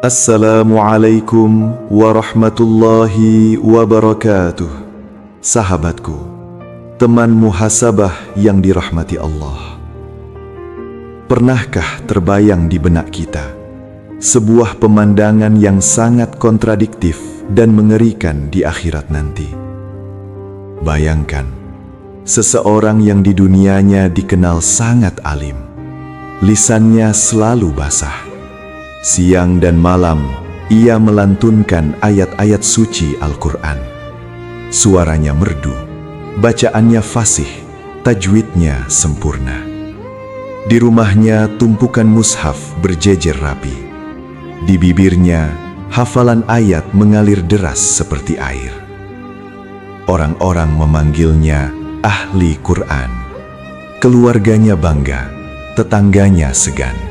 Assalamualaikum warahmatullahi wabarakatuh. Sahabatku, teman muhasabah yang dirahmati Allah. Pernahkah terbayang di benak kita sebuah pemandangan yang sangat kontradiktif dan mengerikan di akhirat nanti? Bayangkan, seseorang yang di dunianya dikenal sangat alim, lisannya selalu basah. Siang dan malam, ia melantunkan ayat-ayat suci Al-Quran. Suaranya merdu, bacaannya fasih, tajwidnya sempurna. Di rumahnya tumpukan mushaf berjejer rapi. Di bibirnya, hafalan ayat mengalir deras seperti air. Orang-orang memanggilnya ahli Quran. Keluarganya bangga, tetangganya segan.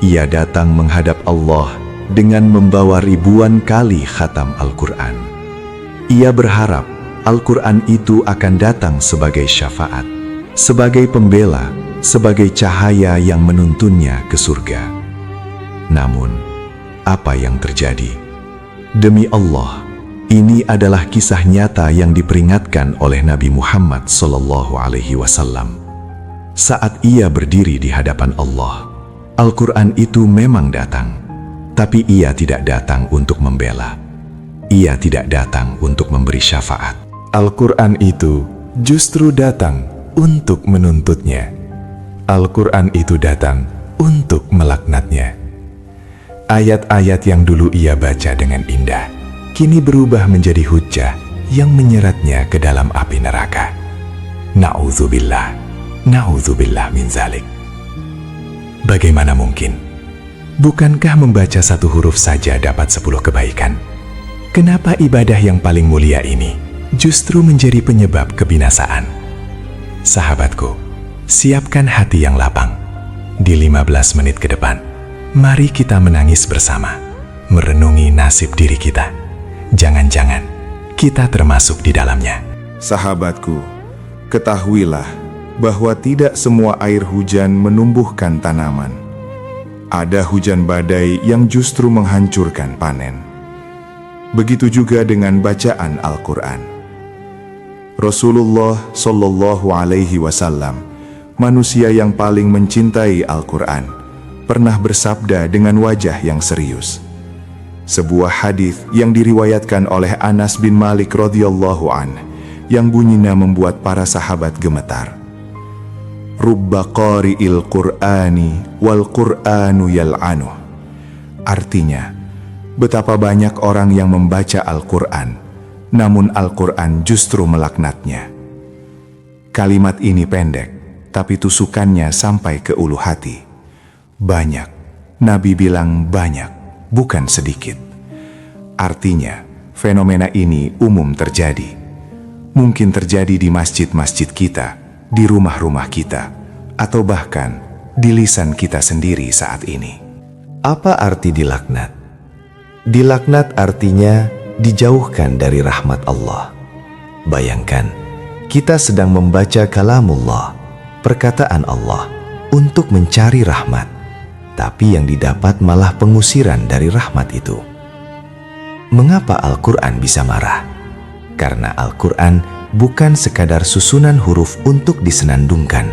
Ia datang menghadap Allah dengan membawa ribuan kali khatam Al-Quran. Ia berharap Al-Quran itu akan datang sebagai syafaat, sebagai pembela, sebagai cahaya yang menuntunnya ke surga. Namun, apa yang terjadi? Demi Allah, ini adalah kisah nyata yang diperingatkan oleh Nabi Muhammad SAW. Saat ia berdiri di hadapan Allah, Al-Quran itu memang datang, tapi ia tidak datang untuk membela. Ia tidak datang untuk memberi syafaat. Al-Quran itu justru datang untuk menuntutnya. Al-Quran itu datang untuk melaknatnya. Ayat-ayat yang dulu ia baca dengan indah, kini berubah menjadi hujjah yang menyeretnya ke dalam api neraka. Na'udzubillah, na'udzubillah min zalik. Bagaimana mungkin? Bukankah membaca satu huruf saja dapat 10 kebaikan? Kenapa ibadah yang paling mulia ini justru menjadi penyebab kebinasaan? Sahabatku, siapkan hati yang lapang. Di 15 menit ke depan, mari kita menangis bersama, merenungi nasib diri kita. Jangan-jangan kita termasuk di dalamnya. Sahabatku, ketahuilah bahwa tidak semua air hujan menumbuhkan tanaman. Ada hujan badai yang justru menghancurkan panen. Begitu juga dengan bacaan Al-Quran. Rasulullah SAW, manusia yang paling mencintai Al-Quran, pernah bersabda dengan wajah yang serius. Sebuah hadis yang diriwayatkan oleh Anas bin Malik radhiyallahu an, yang bunyinya membuat para sahabat gemetar. Rubba qari'il Qur'ani wal Qur'anu yal'anuh. Artinya, betapa banyak orang yang membaca Al-Quran, namun Al-Quran justru melaknatnya. Kalimat ini pendek, tapi tusukannya sampai ke ulu hati. Banyak, Nabi bilang banyak, bukan sedikit. Artinya, fenomena ini umum terjadi. Mungkin terjadi di masjid-masjid kita, di rumah-rumah kita, atau bahkan di lisan kita sendiri saat ini. Apa arti dilaknat? Dilaknat artinya dijauhkan dari rahmat Allah. Bayangkan, kita sedang membaca kalamullah, perkataan Allah, untuk mencari rahmat, tapi yang didapat malah pengusiran dari rahmat itu. Mengapa Al-Quran bisa marah? Karena Al-Quran bukan sekadar susunan huruf untuk disenandungkan.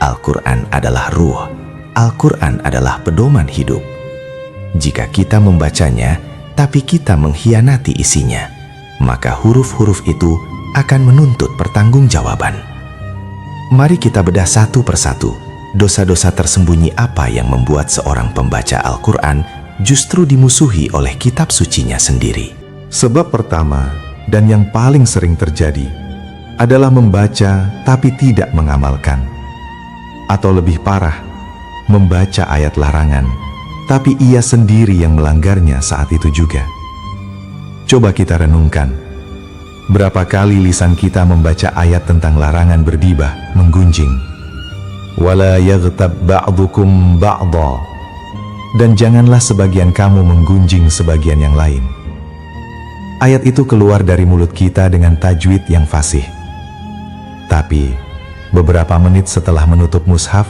Al-Quran adalah ruh. Al-Quran adalah pedoman hidup. Jika kita membacanya, tapi kita mengkhianati isinya, maka huruf-huruf itu akan menuntut pertanggungjawaban. Mari kita bedah satu persatu dosa-dosa tersembunyi apa yang membuat seorang pembaca Al-Quran justru dimusuhi oleh kitab sucinya sendiri. Sebab pertama, dan yang paling sering terjadi, adalah membaca tapi tidak mengamalkan. Atau lebih parah, membaca ayat larangan, tapi ia sendiri yang melanggarnya saat itu juga. Coba kita renungkan, berapa kali lisan kita membaca ayat tentang larangan bergibah, menggunjing. Wala yaghtab ba'dukum ba'dha. Dan janganlah sebagian kamu menggunjing sebagian yang lain. Ayat itu keluar dari mulut kita dengan tajwid yang fasih. Tapi, beberapa menit setelah menutup mushaf,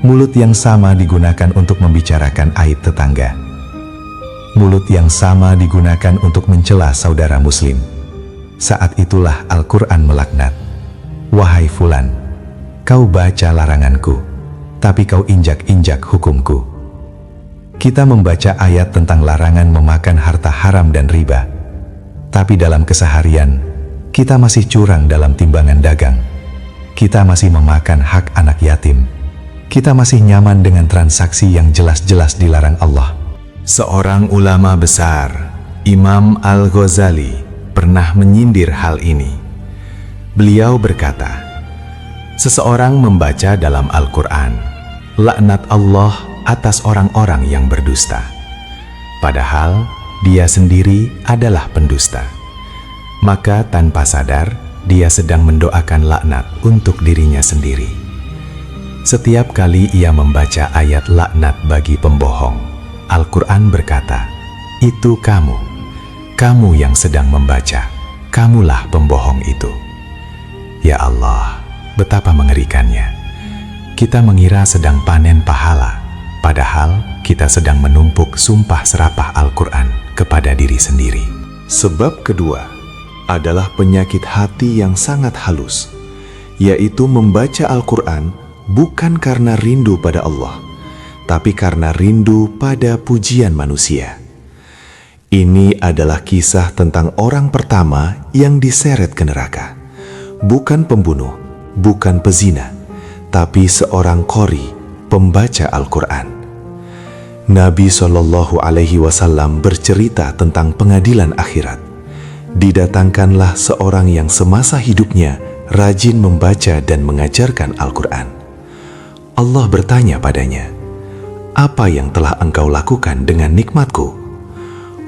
mulut yang sama digunakan untuk membicarakan aib tetangga. Mulut yang sama digunakan untuk mencela saudara muslim. Saat itulah Al-Quran melaknat. Wahai fulan, kau baca laranganku, tapi kau injak-injak hukumku. Kita membaca ayat tentang larangan memakan harta haram dan riba, tapi dalam keseharian, kita masih curang dalam timbangan dagang. Kita masih memakan hak anak yatim. Kita masih nyaman dengan transaksi yang jelas-jelas dilarang Allah. Seorang ulama besar, Imam Al-Ghazali, pernah menyindir hal ini. Beliau berkata, seseorang membaca dalam Al-Quran, laknat Allah atas orang-orang yang berdusta. Padahal dia sendiri adalah pendusta. Maka tanpa sadar, dia sedang mendoakan laknat untuk dirinya sendiri. Setiap kali ia membaca ayat laknat bagi pembohong, Al-Quran berkata, itu kamu yang sedang membaca, kamulah pembohong itu. Ya Allah, betapa mengerikannya. Kita mengira sedang panen pahala, padahal kita sedang menumpuk sumpah serapah Al-Quran kepada diri sendiri. Sebab kedua adalah penyakit hati yang sangat halus, yaitu membaca Al-Quran bukan karena rindu pada Allah, tapi karena rindu pada pujian manusia. Ini adalah kisah tentang orang pertama yang diseret ke neraka. Bukan pembunuh, bukan pezina, tapi seorang qori, pembaca Al-Quran. Nabi SAW bercerita tentang pengadilan akhirat. Didatangkanlah seorang yang semasa hidupnya rajin membaca dan mengajarkan Al-Quran. Allah bertanya padanya, apa yang telah engkau lakukan dengan nikmatku?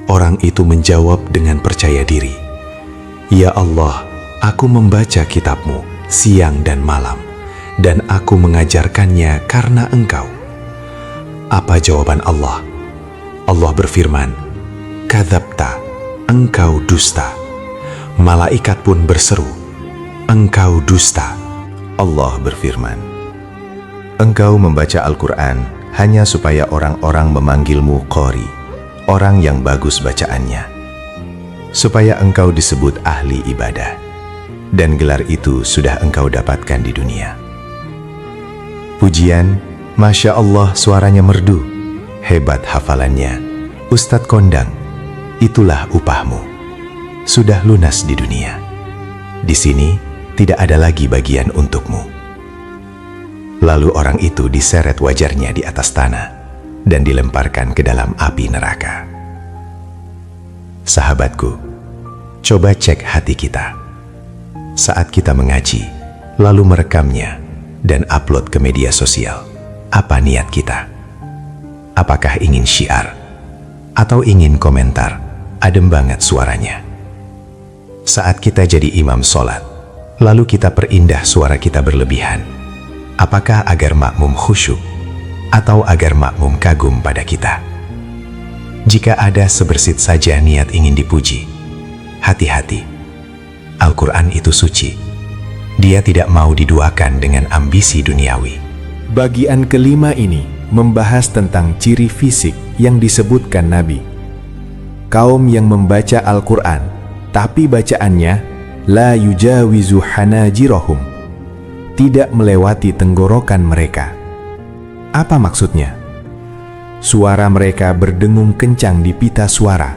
Orang itu menjawab dengan percaya diri, ya Allah, aku membaca kitabmu siang dan malam, dan aku mengajarkannya karena engkau. Apa jawaban Allah? Allah berfirman, kadzabta, engkau dusta. Malaikat pun berseru, engkau dusta. Allah berfirman, engkau membaca Al-Quran hanya supaya orang-orang memanggilmu qori, orang yang bagus bacaannya, supaya engkau disebut ahli ibadah, dan gelar itu sudah engkau dapatkan di dunia. Pujian, Masya Allah, suaranya merdu, hebat hafalannya, Ustadz kondang, itulah upahmu, sudah lunas di dunia. Di sini tidak ada lagi bagian untukmu. Lalu orang itu diseret wajarnya di atas tanah dan dilemparkan ke dalam api neraka. Sahabatku, coba cek hati kita. Saat kita mengaji, lalu merekamnya dan upload ke media sosial, apa niat kita? Apakah ingin syiar? Atau ingin komentar? Adem banget suaranya. Saat kita jadi imam sholat, lalu kita perindah suara kita berlebihan, apakah agar makmum khusyuk atau agar makmum kagum pada kita? Jika ada sebersit saja niat ingin dipuji, hati-hati. Al-Quran itu suci. Dia tidak mau diduakan dengan ambisi duniawi. Bagian kelima ini membahas tentang ciri fisik yang disebutkan Nabi. Kaum yang membaca Al-Quran, tapi bacaannya la yujawizu hanajirahum, tidak melewati tenggorokan mereka. Apa maksudnya? Suara mereka berdengung kencang di pita suara,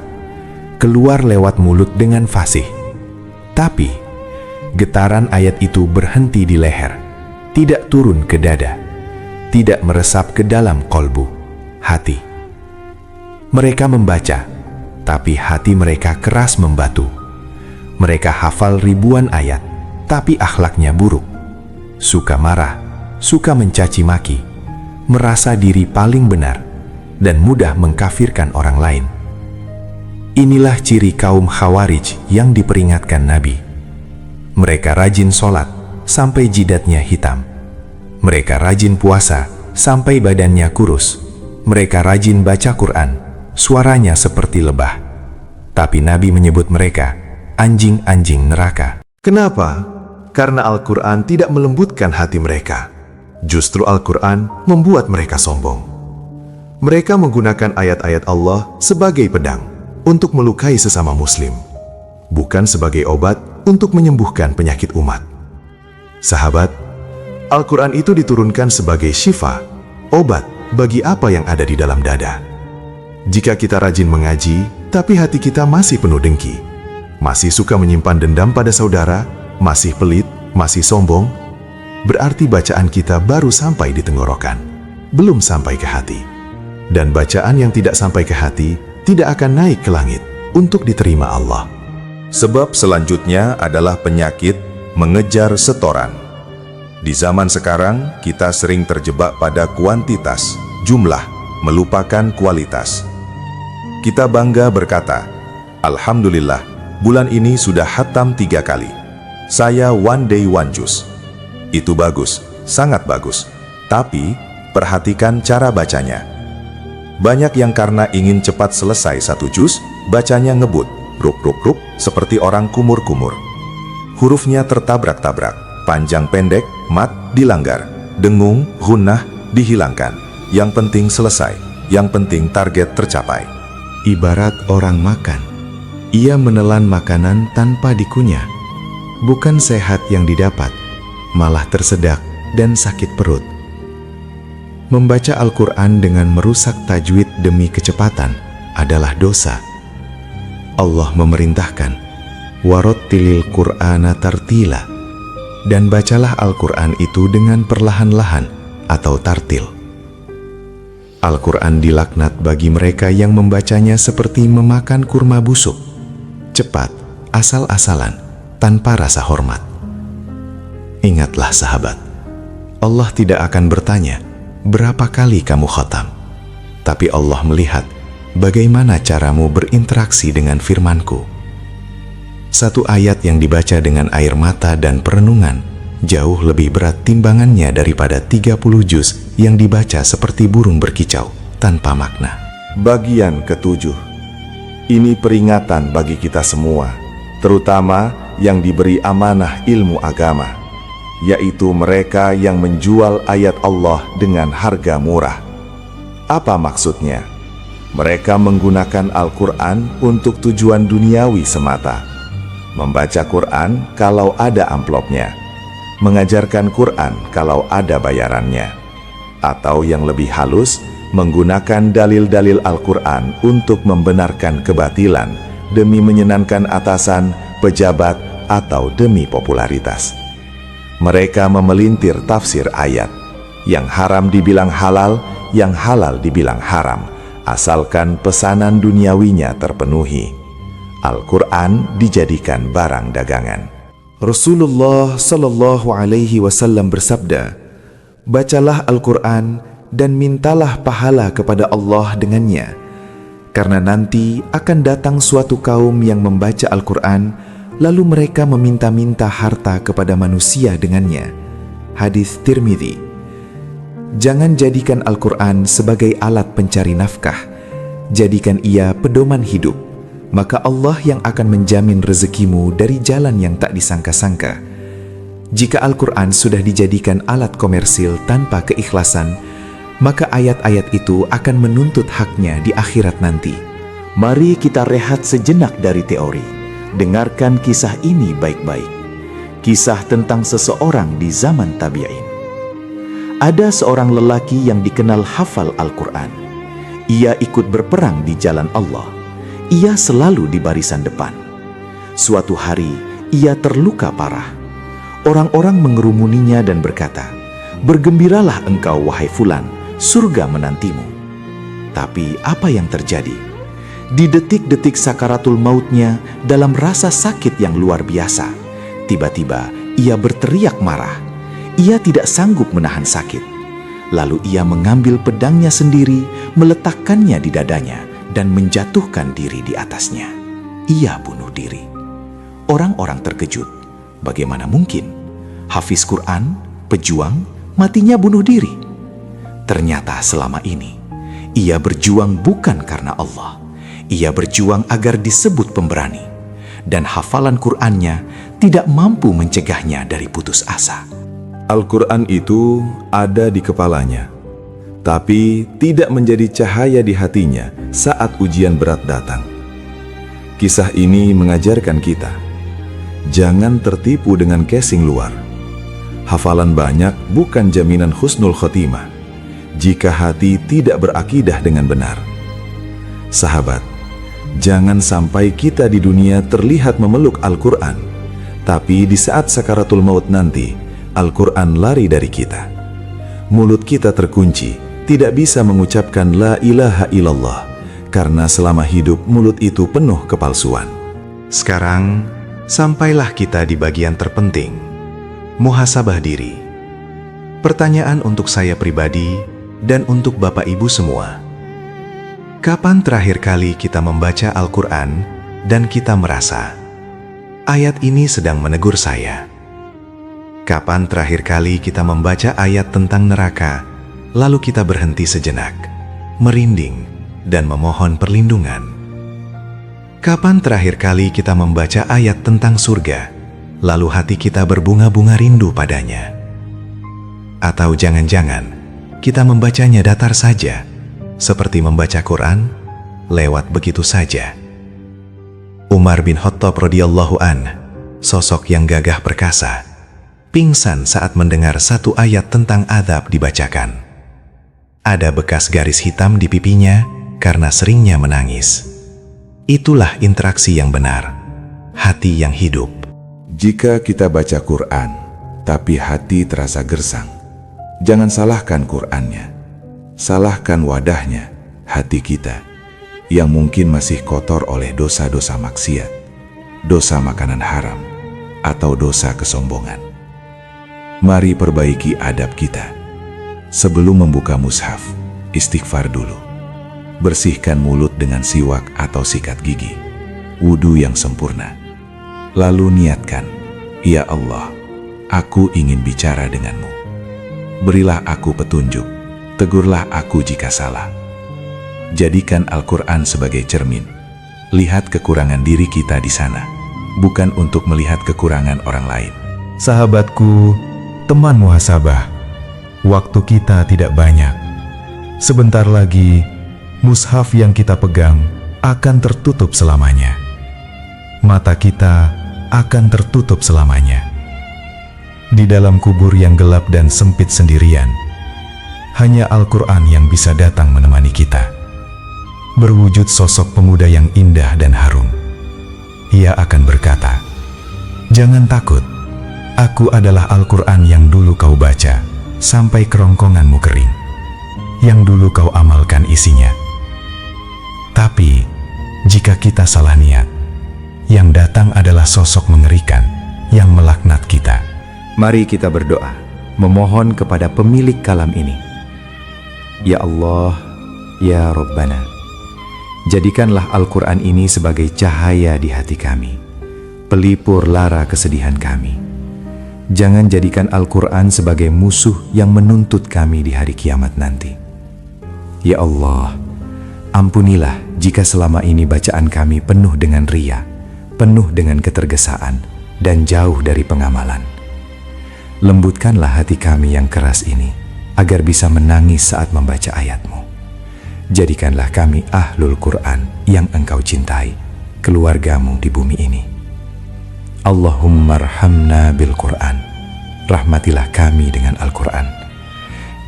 keluar lewat mulut dengan fasih. Tapi, getaran ayat itu berhenti di leher, tidak turun ke dada, tidak meresap ke dalam kolbu, hati. Mereka membaca, tapi hati mereka keras membatu. Mereka hafal ribuan ayat, tapi akhlaknya buruk. Suka marah, suka mencaci maki, merasa diri paling benar, dan mudah mengkafirkan orang lain. Inilah ciri kaum Khawarij yang diperingatkan Nabi. Mereka rajin sholat sampai jidatnya hitam. Mereka rajin puasa sampai badannya kurus. Mereka rajin baca Quran, suaranya seperti lebah. Tapi Nabi menyebut mereka anjing-anjing neraka. Kenapa? Karena Al-Quran tidak melembutkan hati mereka. Justru Al-Quran membuat mereka sombong. Mereka menggunakan ayat-ayat Allah sebagai pedang untuk melukai sesama muslim, bukan sebagai obat untuk menyembuhkan penyakit umat. Sahabat, Al-Quran itu diturunkan sebagai syifa, obat bagi apa yang ada di dalam dada. Jika kita rajin mengaji, tapi hati kita masih penuh dengki, masih suka menyimpan dendam pada saudara, masih pelit, masih sombong, berarti bacaan kita baru sampai di tenggorokan, belum sampai ke hati. Dan bacaan yang tidak sampai ke hati tidak akan naik ke langit untuk diterima Allah. Sebab selanjutnya adalah penyakit mengejar setoran. Di zaman sekarang, kita sering terjebak pada kuantitas, jumlah, melupakan kualitas. Kita bangga berkata, "Alhamdulillah, bulan ini sudah khatam 3 kali. Saya one day one juz." Itu bagus, sangat bagus. Tapi, perhatikan cara bacanya. Banyak yang karena ingin cepat selesai 1 juz, bacanya ngebut, ruk, seperti orang kumur-kumur. Hurufnya tertabrak-tabrak, panjang pendek, mat dilanggar, dengung, gunnah dihilangkan. Yang penting selesai, yang penting target tercapai. Ibarat orang makan, ia menelan makanan tanpa dikunyah. Bukan sehat yang didapat, malah tersedak dan sakit perut. Membaca Al-Quran dengan merusak tajwid demi kecepatan adalah dosa. Allah memerintahkan, "Warattilil Qur'ana tartila," dan bacalah Al-Quran itu dengan perlahan-lahan atau tartil. Al-Quran dilaknat bagi mereka yang membacanya seperti memakan kurma busuk, cepat, asal-asalan, tanpa rasa hormat. Ingatlah sahabat, Allah tidak akan bertanya, berapa kali kamu khatam? Tapi Allah melihat bagaimana caramu berinteraksi dengan firman-Ku. Satu ayat yang dibaca dengan air mata dan perenungan jauh lebih berat timbangannya daripada 30 juz yang dibaca seperti burung berkicau tanpa makna. Bagian ke-7. Ini peringatan bagi kita semua, terutama yang diberi amanah ilmu agama, yaitu mereka yang menjual ayat Allah dengan harga murah. Apa maksudnya? Mereka menggunakan Al-Quran untuk tujuan duniawi semata. Membaca Quran kalau ada amplopnya, mengajarkan Quran kalau ada bayarannya, atau yang lebih halus, menggunakan dalil-dalil Al-Quran untuk membenarkan kebatilan demi menyenangkan atasan, pejabat, atau demi popularitas. Mereka memelintir tafsir ayat, yang haram dibilang halal, yang halal dibilang haram, asalkan pesanan duniawinya terpenuhi. Al-Quran dijadikan barang dagangan. Rasulullah Shallallahu Alaihi Wasallam bersabda, "Bacalah Al-Quran dan mintalah pahala kepada Allah dengannya, karena nanti akan datang suatu kaum yang membaca Al-Quran, lalu mereka meminta-minta harta kepada manusia dengannya." Hadis Tirmidzi. Jangan jadikan Al-Quran sebagai alat pencari nafkah, jadikan ia pedoman hidup, maka Allah yang akan menjamin rezekimu dari jalan yang tak disangka-sangka. Jika Al-Quran sudah dijadikan alat komersil tanpa keikhlasan, maka ayat-ayat itu akan menuntut haknya di akhirat nanti. Mari kita rehat sejenak dari teori. Dengarkan kisah ini baik-baik. Kisah tentang seseorang di zaman tabi'in. Ada seorang lelaki yang dikenal hafal Al-Quran. Ia ikut berperang di jalan Allah. Ia selalu di barisan depan. Suatu hari, ia terluka parah. Orang-orang mengerumuninya dan berkata, "Bergembiralah engkau, wahai fulan, surga menantimu." Tapi apa yang terjadi? Di detik-detik sakaratul mautnya, dalam rasa sakit yang luar biasa, tiba-tiba ia berteriak marah. Ia tidak sanggup menahan sakit. Lalu ia mengambil pedangnya sendiri, meletakkannya di dadanya, dan menjatuhkan diri di atasnya. Ia bunuh diri. Orang-orang terkejut. Bagaimana mungkin? Hafiz Quran, pejuang, matinya bunuh diri. Ternyata selama ini, ia berjuang bukan karena Allah. Ia berjuang agar disebut pemberani. Dan hafalan Qurannya tidak mampu mencegahnya dari putus asa. Al-Quran itu ada di kepalanya. tapi tidak menjadi cahaya di hatinya saat ujian berat datang. Kisah ini mengajarkan kita, jangan tertipu dengan casing luar. Hafalan banyak bukan jaminan husnul khotimah jika hati tidak berakidah dengan benar. Sahabat, jangan sampai kita di dunia terlihat memeluk Al-Quran, tapi di saat sakaratul maut nanti, Al-Quran lari dari kita. Mulut kita terkunci, tidak bisa mengucapkan la ilaha illallah, karena selama hidup mulut itu penuh kepalsuan. Sekarang, sampailah kita di bagian terpenting, muhasabah diri. Pertanyaan untuk saya pribadi dan untuk Bapak Ibu semua. Kapan terakhir kali kita membaca Al-Quran dan kita merasa, ayat ini sedang menegur saya? Kapan terakhir kali kita membaca ayat tentang neraka, lalu kita berhenti sejenak, merinding, dan memohon perlindungan? Kapan terakhir kali kita membaca ayat tentang surga, lalu hati kita berbunga-bunga rindu padanya? Atau jangan-jangan kita membacanya datar saja, seperti membaca Quran, lewat begitu saja? Umar bin Khattab radhiyallahu an, sosok yang gagah perkasa, pingsan saat mendengar satu ayat tentang azab dibacakan. Ada bekas garis hitam di pipinya karena seringnya menangis. Itulah interaksi yang benar, hati yang hidup. Jika kita baca Quran, tapi hati terasa gersang, jangan salahkan Qurannya. Salahkan wadahnya, hati kita, yang mungkin masih kotor oleh dosa-dosa maksiat, dosa makanan haram, atau dosa kesombongan. Mari perbaiki adab kita. Sebelum membuka mushaf, istighfar dulu. Bersihkan mulut dengan siwak atau sikat gigi, wudu yang sempurna. Lalu niatkan, ya Allah, aku ingin bicara denganmu. Berilah aku petunjuk, tegurlah aku jika salah. Jadikan Al-Quran sebagai cermin. Lihat kekurangan diri kita di sana, bukan untuk melihat kekurangan orang lain. Sahabatku, teman muhasabah, waktu kita tidak banyak. Sebentar lagi, mushaf yang kita pegang akan tertutup selamanya. Mata kita akan tertutup selamanya. Di dalam kubur yang gelap dan sempit sendirian, hanya Al-Quran yang bisa datang menemani kita. Berwujud sosok pemuda yang indah dan harum. Ia akan berkata, "Jangan takut, aku adalah Al-Quran yang dulu kau baca sampai kerongkonganmu kering, yang dulu kau amalkan isinya." Tapi, jika kita salah niat, yang datang adalah sosok mengerikan yang melaknat kita. Mari kita berdoa, memohon kepada pemilik kalam ini. Ya Allah, ya Rabbana, jadikanlah Al-Quran ini sebagai cahaya di hati kami, pelipur lara kesedihan kami. Jangan jadikan Al-Quran sebagai musuh yang menuntut kami di hari kiamat nanti. Ya Allah, ampunilah jika selama ini bacaan kami penuh dengan riya, penuh dengan ketergesaan, dan jauh dari pengamalan. Lembutkanlah hati kami yang keras ini, agar bisa menangis saat membaca ayat-Mu. Jadikanlah kami ahlul Quran yang Engkau cintai, keluarga-Mu di bumi ini. Allahumma arhamna bil Quran. Rahmatilah kami dengan Al-Quran.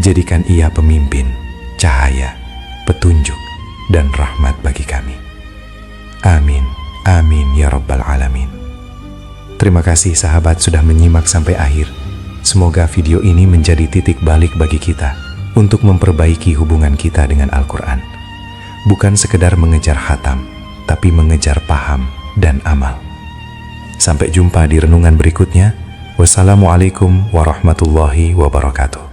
Jadikan ia pemimpin, cahaya, petunjuk, dan rahmat bagi kami. Amin, amin ya Rabbal Alamin. Terima kasih sahabat sudah menyimak sampai akhir. Semoga video ini menjadi titik balik bagi kita untuk memperbaiki hubungan kita dengan Al-Quran. Bukan sekedar mengejar khatam, tapi mengejar paham dan amal. Sampai jumpa di renungan berikutnya. Wassalamualaikum warahmatullahi wabarakatuh.